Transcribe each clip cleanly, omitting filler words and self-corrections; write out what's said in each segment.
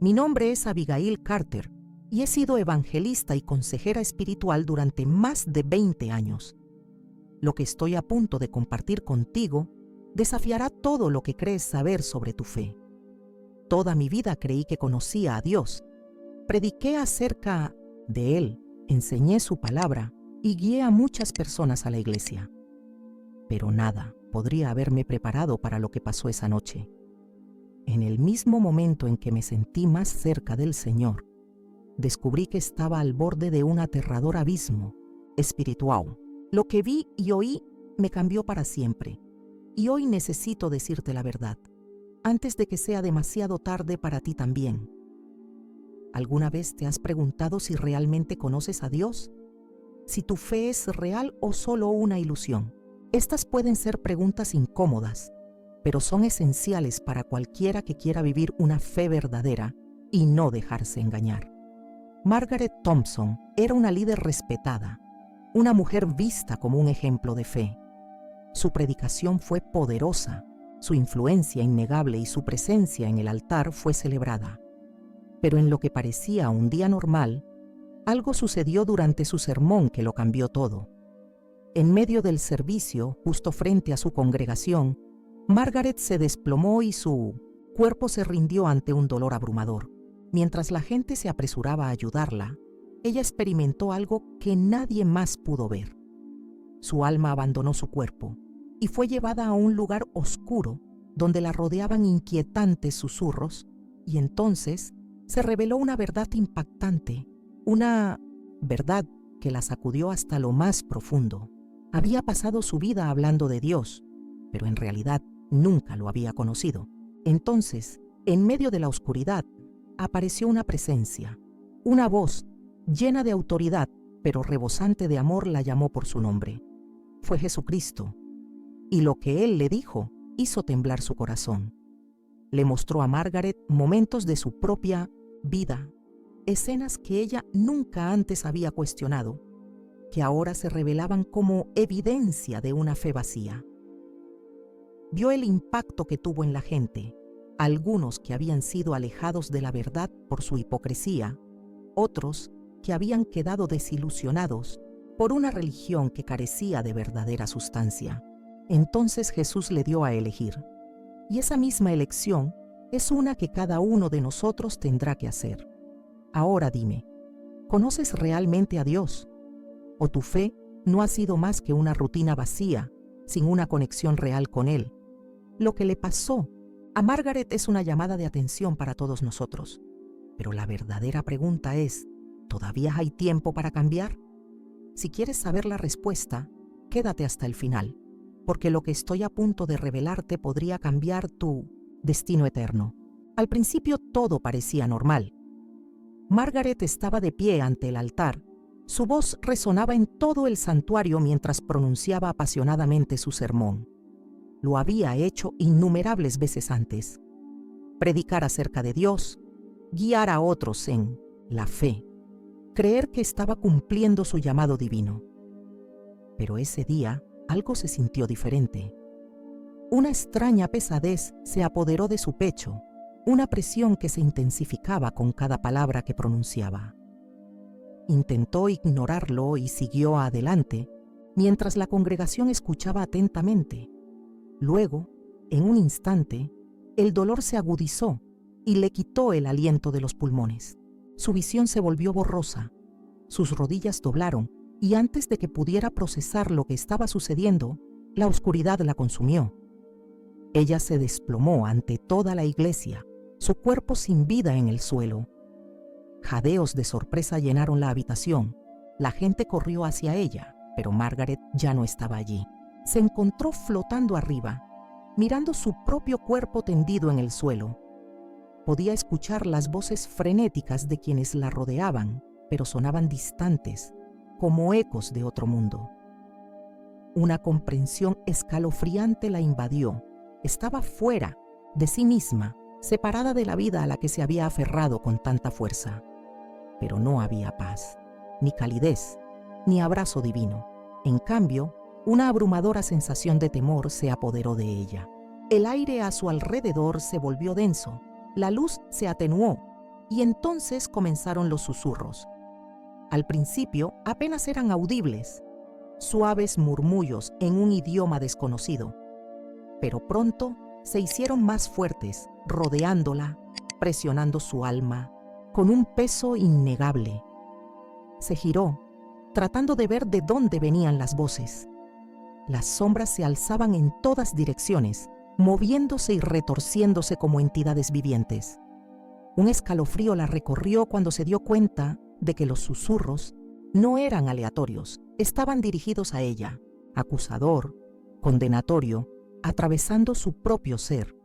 Mi nombre es Abigail Carter y he sido evangelista y consejera espiritual durante más de 20 años. Lo que estoy a punto de compartir contigo desafiará todo lo que crees saber sobre tu fe. Toda mi vida creí que conocía a Dios. Prediqué acerca de Él, enseñé su palabra y guié a muchas personas a la iglesia. Pero nada podría haberme preparado para lo que pasó esa noche. En el mismo momento en que me sentí más cerca del Señor, descubrí que estaba al borde de un aterrador abismo espiritual. Lo que vi y oí me cambió para siempre. Y hoy necesito decirte la verdad, antes de que sea demasiado tarde para ti también. ¿Alguna vez te has preguntado si realmente conoces a Dios? ¿Si tu fe es real o solo una ilusión? Estas pueden ser preguntas incómodas, pero son esenciales para cualquiera que quiera vivir una fe verdadera y no dejarse engañar. Margaret Thompson era una líder respetada, una mujer vista como un ejemplo de fe. Su predicación fue poderosa, su influencia innegable y su presencia en el altar fue celebrada. Pero en lo que parecía un día normal, algo sucedió durante su sermón que lo cambió todo. En medio del servicio, justo frente a su congregación, Margaret se desplomó y su cuerpo se rindió ante un dolor abrumador. Mientras la gente se apresuraba a ayudarla, ella experimentó algo que nadie más pudo ver. Su alma abandonó su cuerpo y fue llevada a un lugar oscuro donde la rodeaban inquietantes susurros, y entonces se reveló una verdad impactante, una verdad que la sacudió hasta lo más profundo. Había pasado su vida hablando de Dios, pero en realidad nunca lo había conocido. Entonces, en medio de la oscuridad, apareció una presencia, una voz llena de autoridad, pero rebosante de amor, la llamó por su nombre. Fue Jesucristo, y lo que Él le dijo hizo temblar su corazón. Le mostró a Margaret momentos de su propia vida, escenas que ella nunca antes había cuestionado, que ahora se revelaban como evidencia de una fe vacía. Vio el impacto que tuvo en la gente, algunos que habían sido alejados de la verdad por su hipocresía, otros que habían quedado desilusionados por una religión que carecía de verdadera sustancia. Entonces Jesús le dio a elegir, y esa misma elección es una que cada uno de nosotros tendrá que hacer. Ahora dime, ¿conoces realmente a Dios? ¿O tu fe no ha sido más que una rutina vacía, sin una conexión real con Él? Lo que le pasó a Margaret es una llamada de atención para todos nosotros. Pero la verdadera pregunta es, ¿todavía hay tiempo para cambiar? Si quieres saber la respuesta, quédate hasta el final, porque lo que estoy a punto de revelarte podría cambiar tu destino eterno. Al principio todo parecía normal. Margaret estaba de pie ante el altar. Su voz resonaba en todo el santuario mientras pronunciaba apasionadamente su sermón. Lo había hecho innumerables veces antes. Predicar acerca de Dios, guiar a otros en la fe, creer que estaba cumpliendo su llamado divino. Pero ese día algo se sintió diferente. Una extraña pesadez se apoderó de su pecho, una presión que se intensificaba con cada palabra que pronunciaba. Intentó ignorarlo y siguió adelante, mientras la congregación escuchaba atentamente. Luego, en un instante, el dolor se agudizó y le quitó el aliento de los pulmones. Su visión se volvió borrosa, sus rodillas doblaron y antes de que pudiera procesar lo que estaba sucediendo, la oscuridad la consumió. Ella se desplomó ante toda la iglesia, su cuerpo sin vida en el suelo. Jadeos de sorpresa llenaron la habitación. La gente corrió hacia ella, pero Margaret ya no estaba allí. Se encontró flotando arriba, mirando su propio cuerpo tendido en el suelo. Podía escuchar las voces frenéticas de quienes la rodeaban, pero sonaban distantes, como ecos de otro mundo. Una comprensión escalofriante la invadió. Estaba fuera de sí misma, separada de la vida a la que se había aferrado con tanta fuerza. Pero no había paz, ni calidez, ni abrazo divino. En cambio, una abrumadora sensación de temor se apoderó de ella. El aire a su alrededor se volvió denso, la luz se atenuó Y entonces comenzaron los susurros. Al principio apenas eran audibles, suaves murmullos en un idioma desconocido, pero pronto se hicieron más fuertes, rodeándola, presionando su alma, con un peso innegable. Se giró, tratando de ver de dónde venían las voces. Las sombras se alzaban en todas direcciones, moviéndose y retorciéndose como entidades vivientes. Un escalofrío la recorrió cuando se dio cuenta de que los susurros no eran aleatorios, estaban dirigidos a ella, acusador, condenatorio, atravesando su propio ser.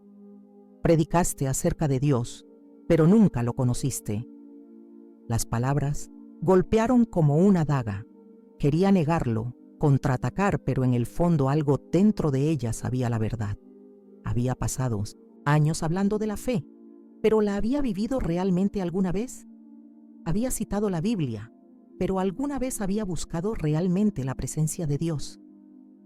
Predicaste acerca de Dios, pero nunca lo conociste. Las palabras golpearon como una daga. Quería negarlo, contraatacar, pero en el fondo algo dentro de ella sabía la verdad. Había pasado años hablando de la fe, pero ¿la había vivido realmente alguna vez? Había citado la Biblia, pero ¿alguna vez había buscado realmente la presencia de Dios?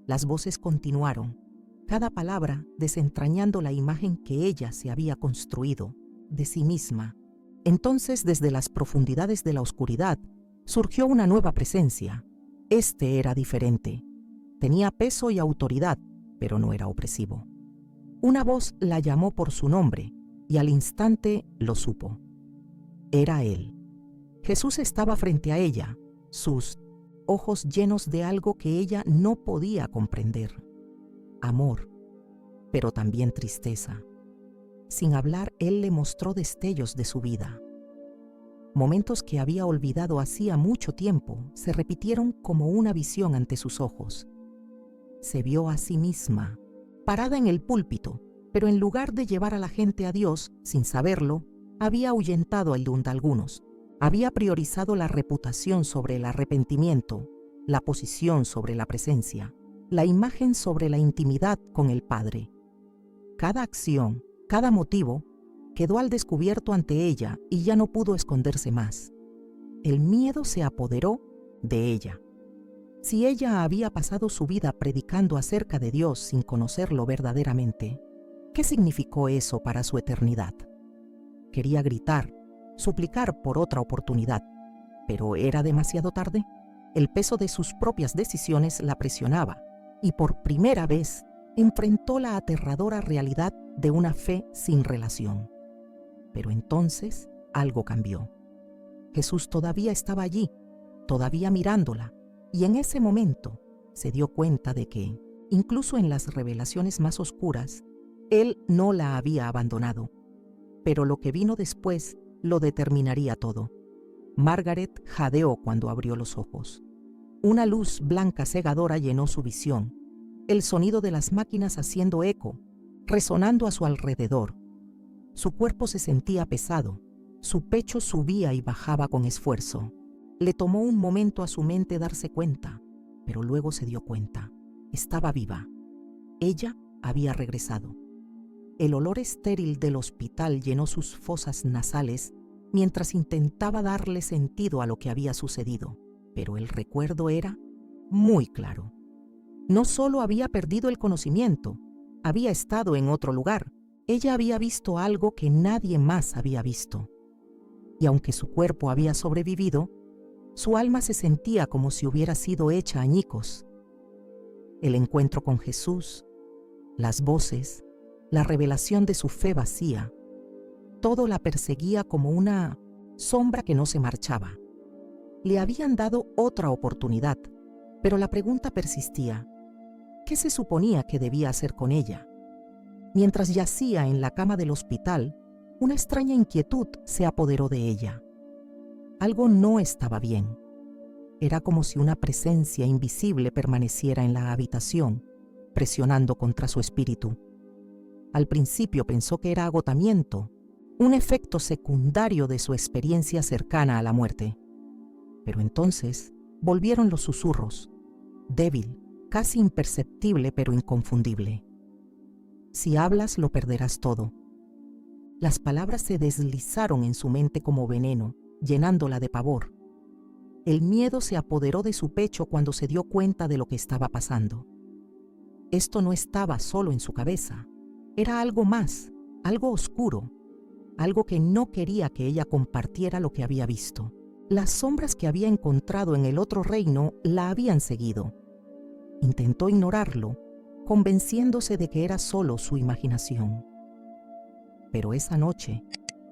Las voces continuaron, cada palabra desentrañando la imagen que ella se había construido de sí misma. Entonces, desde las profundidades de la oscuridad, surgió una nueva presencia. Este era diferente. Tenía peso y autoridad, pero no era opresivo. Una voz la llamó por su nombre, y al instante lo supo. Era él. Jesús estaba frente a ella, sus ojos llenos de algo que ella no podía comprender. Amor, pero también tristeza. Sin hablar, él le mostró destellos de su vida. Momentos que había olvidado hacía mucho tiempo se repitieron como una visión ante sus ojos. Se vio a sí misma, parada en el púlpito, pero en lugar de llevar a la gente a Dios, sin saberlo, había ahuyentado el de algunos. Había priorizado la reputación sobre el arrepentimiento, la posición sobre la presencia, la imagen sobre la intimidad con el Padre. Cada acción, cada motivo, quedó al descubierto ante ella y ya no pudo esconderse más. El miedo se apoderó de ella. Si ella había pasado su vida predicando acerca de Dios sin conocerlo verdaderamente, ¿qué significó eso para su eternidad? Quería gritar, suplicar por otra oportunidad, pero era demasiado tarde. El peso de sus propias decisiones la presionaba y por primera vez enfrentó la aterradora realidad de una fe sin relación. Pero entonces algo cambió. Jesús todavía estaba allí, todavía mirándola, y en ese momento se dio cuenta de que, incluso en las revelaciones más oscuras, Él no la había abandonado. Pero lo que vino después lo determinaría todo. Margaret jadeó cuando abrió los ojos. Una luz blanca cegadora llenó su visión, el sonido de las máquinas haciendo eco, resonando a su alrededor. Su cuerpo se sentía pesado, su pecho subía y bajaba con esfuerzo. Le tomó un momento a su mente darse cuenta, pero luego se dio cuenta. Estaba viva. Ella había regresado. El olor estéril del hospital llenó sus fosas nasales mientras intentaba darle sentido a lo que había sucedido, pero el recuerdo era muy claro. No solo había perdido el conocimiento, había estado en otro lugar. Ella había visto algo que nadie más había visto. Y aunque su cuerpo había sobrevivido, su alma se sentía como si hubiera sido hecha añicos. El encuentro con Jesús, las voces, la revelación de su fe vacía, todo la perseguía como una sombra que no se marchaba. Le habían dado otra oportunidad, pero la pregunta persistía. ¿Qué se suponía que debía hacer con ella? Mientras yacía en la cama del hospital, una extraña inquietud se apoderó de ella. Algo no estaba bien. Era como si una presencia invisible permaneciera en la habitación, presionando contra su espíritu. Al principio pensó que era agotamiento, un efecto secundario de su experiencia cercana a la muerte. Pero entonces volvieron los susurros, débil, casi imperceptible pero inconfundible. Si hablas, lo perderás todo. Las palabras se deslizaron en su mente como veneno, llenándola de pavor. El miedo se apoderó de su pecho cuando se dio cuenta de lo que estaba pasando. Esto no estaba solo en su cabeza. Era algo más, algo oscuro, algo que no quería que ella compartiera lo que había visto. Las sombras que había encontrado en el otro reino la habían seguido. Intentó ignorarlo, convenciéndose de que era solo su imaginación. Pero esa noche,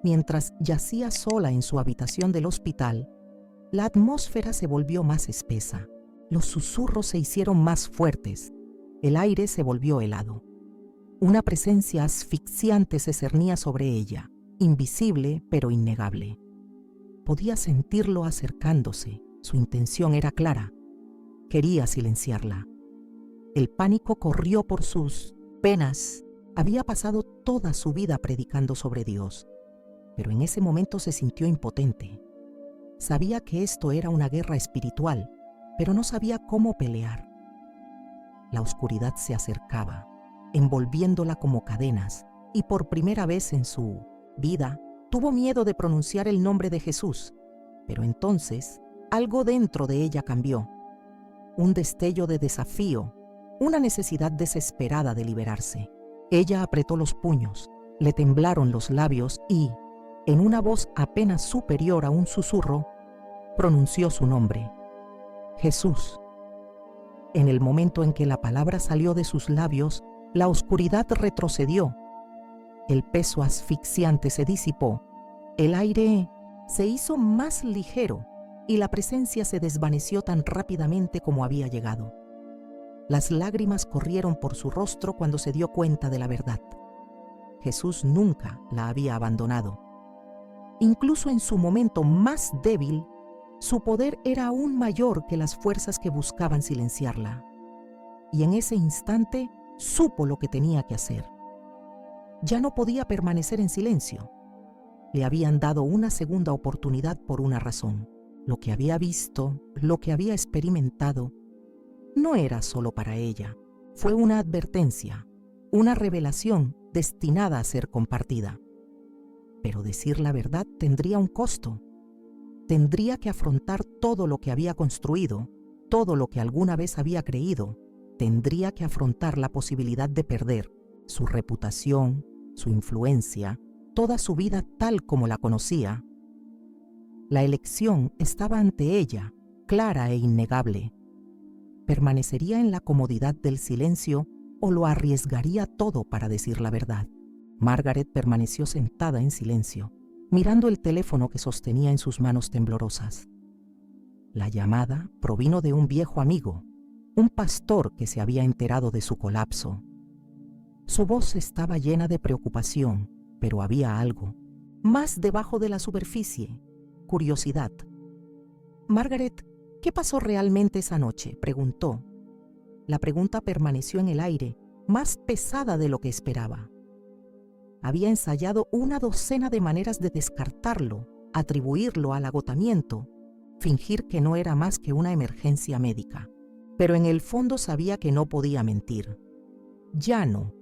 mientras yacía sola en su habitación del hospital, la atmósfera se volvió más espesa. Los susurros se hicieron más fuertes. El aire se volvió helado. Una presencia asfixiante se cernía sobre ella, invisible pero innegable. Podía sentirlo acercándose. Su intención era clara. Quería silenciarla. El pánico corrió por sus venas. Había pasado toda su vida predicando sobre Dios, pero en ese momento se sintió impotente. Sabía que esto era una guerra espiritual, pero no sabía cómo pelear. La oscuridad se acercaba, envolviéndola como cadenas, y por primera vez en su vida tuvo miedo de pronunciar el nombre de Jesús. Pero entonces algo dentro de ella cambió. Un destello de desafío, una necesidad desesperada de liberarse. Ella apretó los puños, le temblaron los labios y, en una voz apenas superior a un susurro, pronunció su nombre: Jesús. En el momento en que la palabra salió de sus labios, la oscuridad retrocedió. El peso asfixiante se disipó, el aire se hizo más ligero y la presencia se desvaneció tan rápidamente como había llegado. Las lágrimas corrieron por su rostro cuando se dio cuenta de la verdad. Jesús nunca la había abandonado. Incluso en su momento más débil, su poder era aún mayor que las fuerzas que buscaban silenciarla. Y en ese instante supo lo que tenía que hacer. Ya no podía permanecer en silencio. Le habían dado una segunda oportunidad por una razón. Lo que había visto, lo que había experimentado, no era solo para ella. Fue una advertencia, una revelación destinada a ser compartida. Pero decir la verdad tendría un costo. Tendría que afrontar todo lo que había construido, todo lo que alguna vez había creído. Tendría que afrontar la posibilidad de perder su reputación, su influencia, toda su vida tal como la conocía. La elección estaba ante ella, clara e innegable. ¿Permanecería en la comodidad del silencio o lo arriesgaría todo para decir la verdad? Margaret permaneció sentada en silencio, mirando el teléfono que sostenía en sus manos temblorosas. La llamada provino de un viejo amigo, un pastor que se había enterado de su colapso. Su voz estaba llena de preocupación, pero había algo más debajo de la superficie: curiosidad. Margaret, ¿qué pasó realmente esa noche?, preguntó. La pregunta permaneció en el aire, más pesada de lo que esperaba. Había ensayado una docena de maneras de descartarlo, atribuirlo al agotamiento, fingir que no era más que una emergencia médica. Pero en el fondo sabía que no podía mentir. Ya no.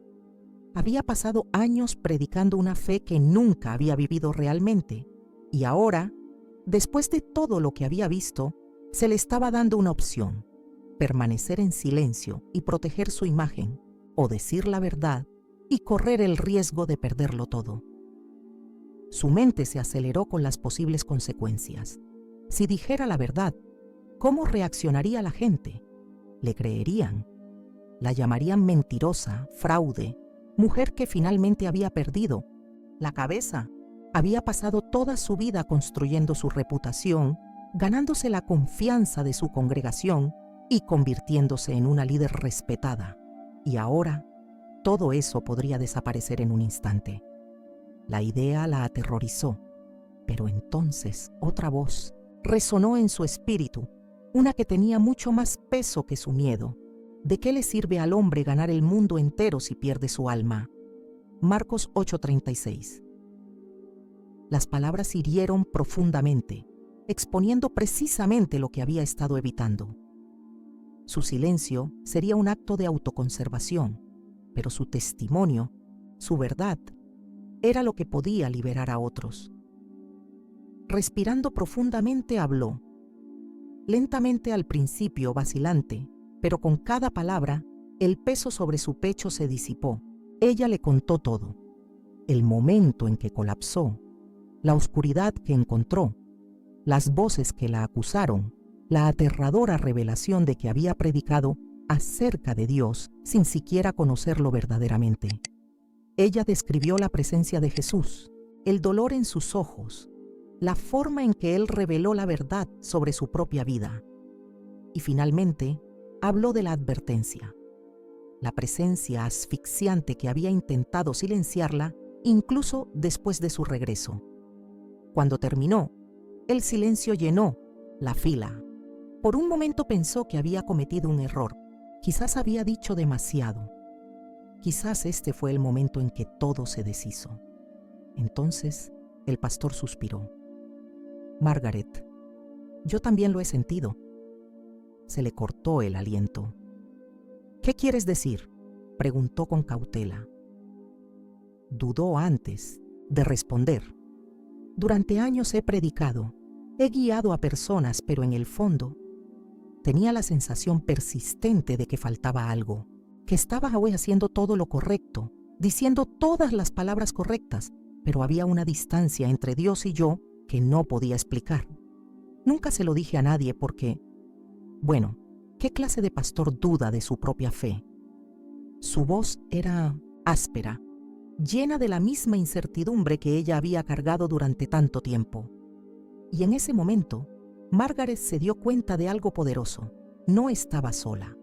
Había pasado años predicando una fe que nunca había vivido realmente, y ahora, después de todo lo que había visto, se le estaba dando una opción: permanecer en silencio y proteger su imagen, o decir la verdad y correr el riesgo de perderlo todo. Su mente se aceleró con las posibles consecuencias. Si dijera la verdad, ¿cómo reaccionaría la gente? ¿Le creerían? La llamarían mentirosa, fraude, mujer que finalmente había perdido la cabeza. Había pasado toda su vida construyendo su reputación, ganándose la confianza de su congregación y convirtiéndose en una líder respetada. Y ahora, todo eso podría desaparecer en un instante. La idea la aterrorizó, pero entonces otra voz resonó en su espíritu, una que tenía mucho más peso que su miedo. ¿De qué le sirve al hombre ganar el mundo entero si pierde su alma? Marcos 8:36. Las palabras hirieron profundamente, exponiendo precisamente lo que había estado evitando. Su silencio sería un acto de autoconservación, pero su testimonio, su verdad, era lo que podía liberar a otros. Respirando profundamente, habló. Lentamente al principio, vacilante, pero con cada palabra, el peso sobre su pecho se disipó. Ella le contó todo. El momento en que colapsó, la oscuridad que encontró, las voces que la acusaron, la aterradora revelación de que había predicado acerca de Dios sin siquiera conocerlo verdaderamente. Ella describió la presencia de Jesús, el dolor en sus ojos, la forma en que Él reveló la verdad sobre su propia vida. Y finalmente, habló de la advertencia, la presencia asfixiante que había intentado silenciarla incluso después de su regreso. Cuando terminó, el silencio llenó la fila. Por un momento pensó que había cometido un error. Quizás había dicho demasiado. Quizás este fue el momento en que todo se deshizo. Entonces, el pastor suspiró. Margaret, yo también lo he sentido. Se le cortó el aliento. ¿Qué quieres decir?, preguntó con cautela. Dudó antes de responder. Durante años he predicado, he guiado a personas, pero en el fondo tenía la sensación persistente de que faltaba algo, que estaba hoy haciendo todo lo correcto, diciendo todas las palabras correctas, pero había una distancia entre Dios y yo que no podía explicar. Nunca se lo dije a nadie porque, bueno, ¿qué clase de pastor duda de su propia fe? Su voz era áspera, llena de la misma incertidumbre que ella había cargado durante tanto tiempo. Y en ese momento, Margaret se dio cuenta de algo poderoso. No estaba sola.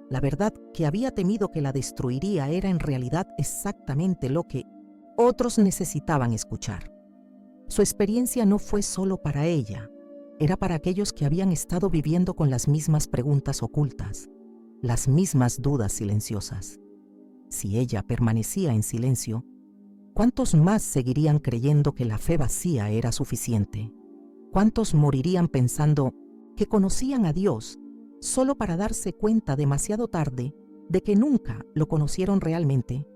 La verdad que había temido que la destruiría era en realidad exactamente lo que otros necesitaban escuchar. Su experiencia no fue solo para ella, era para aquellos que habían estado viviendo con las mismas preguntas ocultas, las mismas dudas silenciosas. Si ella permanecía en silencio, ¿cuántos más seguirían creyendo que la fe vacía era suficiente? ¿Cuántos morirían pensando que conocían a Dios solo para darse cuenta demasiado tarde de que nunca lo conocieron realmente?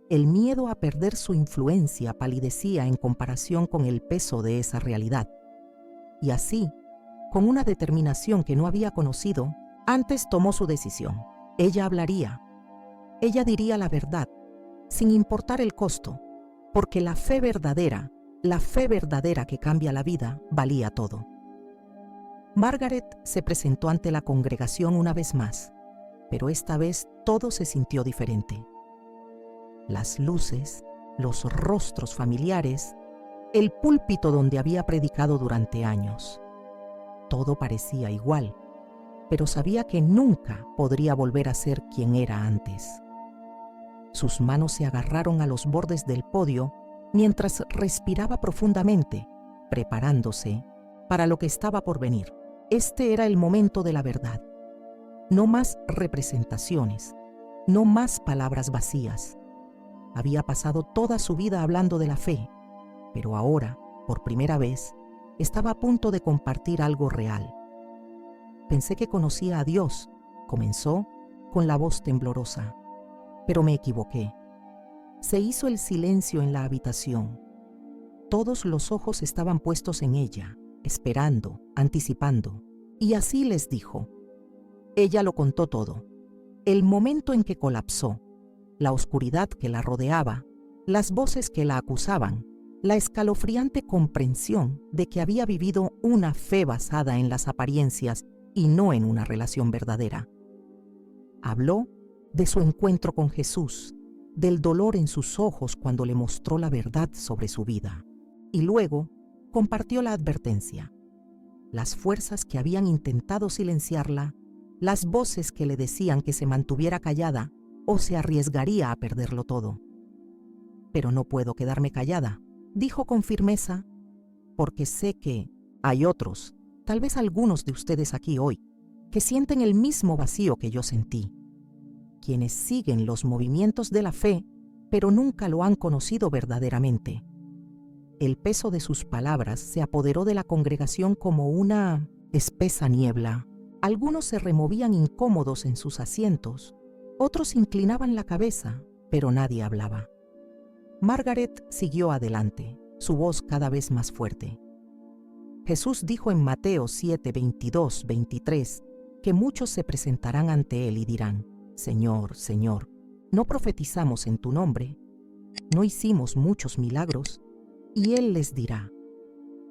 El miedo a perder su influencia palidecía en comparación con el peso de esa realidad. Y así, con una determinación que no había conocido, antes tomó su decisión. Ella hablaría. Ella diría la verdad, sin importar el costo, porque la fe verdadera que cambia la vida, valía todo. Margaret se presentó ante la congregación una vez más, pero esta vez todo se sintió diferente. Las luces, los rostros familiares, el púlpito donde había predicado durante años. Todo parecía igual, pero sabía que nunca podría volver a ser quien era antes. Sus manos se agarraron a los bordes del podio mientras respiraba profundamente, preparándose para lo que estaba por venir. Este era el momento de la verdad. No más representaciones, no más palabras vacías. Había pasado toda su vida hablando de la fe, pero ahora, por primera vez, estaba a punto de compartir algo real. Pensé que conocía a Dios, comenzó con la voz temblorosa, pero me equivoqué. Se hizo el silencio en la habitación. Todos los ojos estaban puestos en ella, esperando, anticipando. Y así les dijo. Ella lo contó todo. El momento en que colapsó, la oscuridad que la rodeaba, las voces que la acusaban, la escalofriante comprensión de que había vivido una fe basada en las apariencias y no en una relación verdadera. Habló de su encuentro con Jesús, del dolor en sus ojos cuando le mostró la verdad sobre su vida. Y luego compartió la advertencia, las fuerzas que habían intentado silenciarla, las voces que le decían que se mantuviera callada o se arriesgaría a perderlo todo. Pero no puedo quedarme callada, dijo con firmeza, porque sé que hay otros, tal vez algunos de ustedes aquí hoy, que sienten el mismo vacío que yo sentí, quienes siguen los movimientos de la fe, pero nunca lo han conocido verdaderamente. El peso de sus palabras se apoderó de la congregación como una espesa niebla. Algunos se removían incómodos en sus asientos, otros inclinaban la cabeza, pero nadie hablaba. Margaret siguió adelante, su voz cada vez más fuerte. Jesús dijo en Mateo 7, 22, 23, que muchos se presentarán ante él y dirán, Señor, Señor, ¿no profetizamos en tu nombre? no hicimos muchos milagros, y Él les dirá: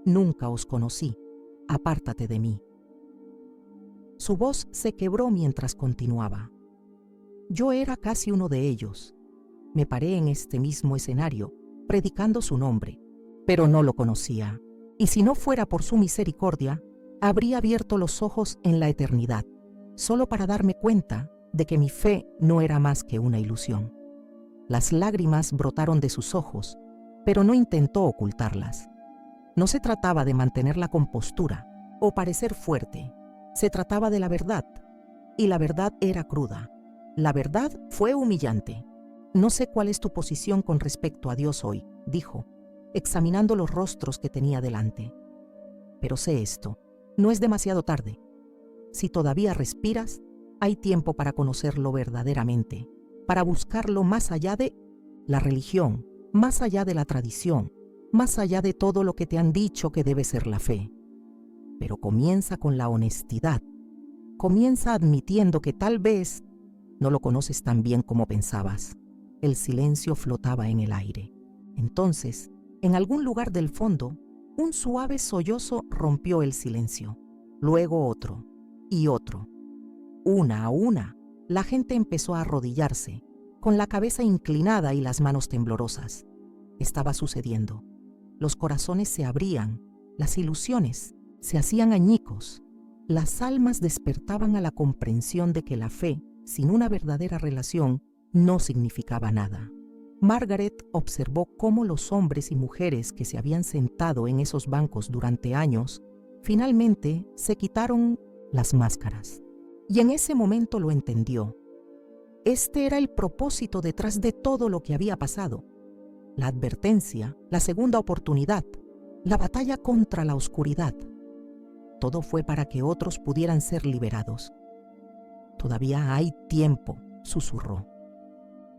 nunca os conocí, apártate de mí. Su voz se quebró mientras continuaba. Yo era casi uno de ellos. Me paré en este mismo escenario, predicando su nombre, pero no lo conocía. Y si no fuera por su misericordia, habría abierto los ojos en la eternidad, solo para darme cuenta de que mi fe no era más que una ilusión. Las lágrimas brotaron de sus ojos, pero no intentó ocultarlas. No se trataba de mantener la compostura o parecer fuerte. Se trataba de la verdad, y la verdad era cruda. La verdad fue humillante. No sé cuál es tu posición con respecto a Dios hoy, dijo, examinando los rostros que tenía delante. Pero sé esto, no es demasiado tarde. Si todavía respiras, hay tiempo para conocerlo verdaderamente, para buscarlo más allá de la religión, más allá de la tradición, más allá de todo lo que te han dicho que debe ser la fe. Pero comienza con la honestidad. Comienza admitiendo que tal vez no lo conoces tan bien como pensabas. El silencio flotaba en el aire. Entonces, en algún lugar del fondo, un suave sollozo rompió el silencio. Luego otro, y otro. Una a una, la gente empezó a arrodillarse, con la cabeza inclinada y las manos temblorosas. Estaba sucediendo. Los corazones se abrían, las ilusiones se hacían añicos. Las almas despertaban a la comprensión de que la fe, sin una verdadera relación, no significaba nada. Margaret observó cómo los hombres y mujeres que se habían sentado en esos bancos durante años, finalmente se quitaron las máscaras. Y en ese momento lo entendió. Este era el propósito detrás de todo lo que había pasado. La advertencia, la segunda oportunidad, la batalla contra la oscuridad. Todo fue para que otros pudieran ser liberados. Todavía hay tiempo, susurró.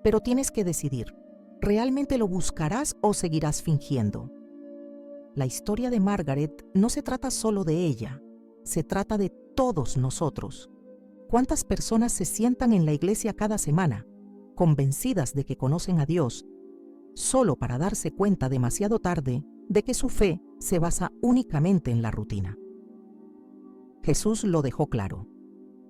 Pero tienes que decidir, ¿realmente lo buscarás o seguirás fingiendo? La historia de Margaret no se trata solo de ella, se trata de todos nosotros. ¿Cuántas personas se sientan en la iglesia cada semana, convencidas de que conocen a Dios, solo para darse cuenta demasiado tarde de que su fe se basa únicamente en la rutina? Jesús lo dejó claro.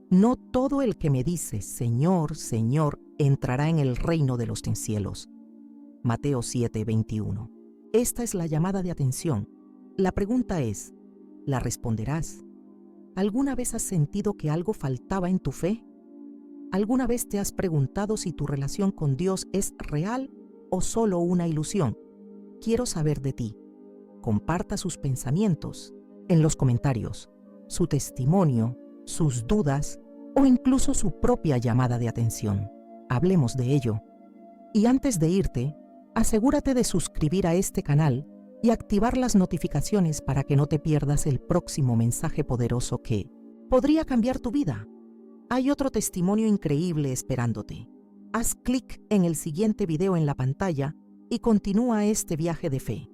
No todo el que me dice, Señor, Señor, entrará en el reino de los cielos. Mateo 7:21. Esta es la llamada de atención. La pregunta es, ¿la responderás? ¿Alguna vez has sentido que algo faltaba en tu fe? ¿Alguna vez te has preguntado si tu relación con Dios es real o solo una ilusión? Quiero saber de ti. Comparta sus pensamientos en los comentarios, su testimonio, sus dudas o incluso su propia llamada de atención. Hablemos de ello. Y antes de irte, asegúrate de suscribir a este canal y activar las notificaciones para que no te pierdas el próximo mensaje poderoso que podría cambiar tu vida. Hay otro testimonio increíble esperándote. Haz clic en el siguiente video en la pantalla y continúa este viaje de fe.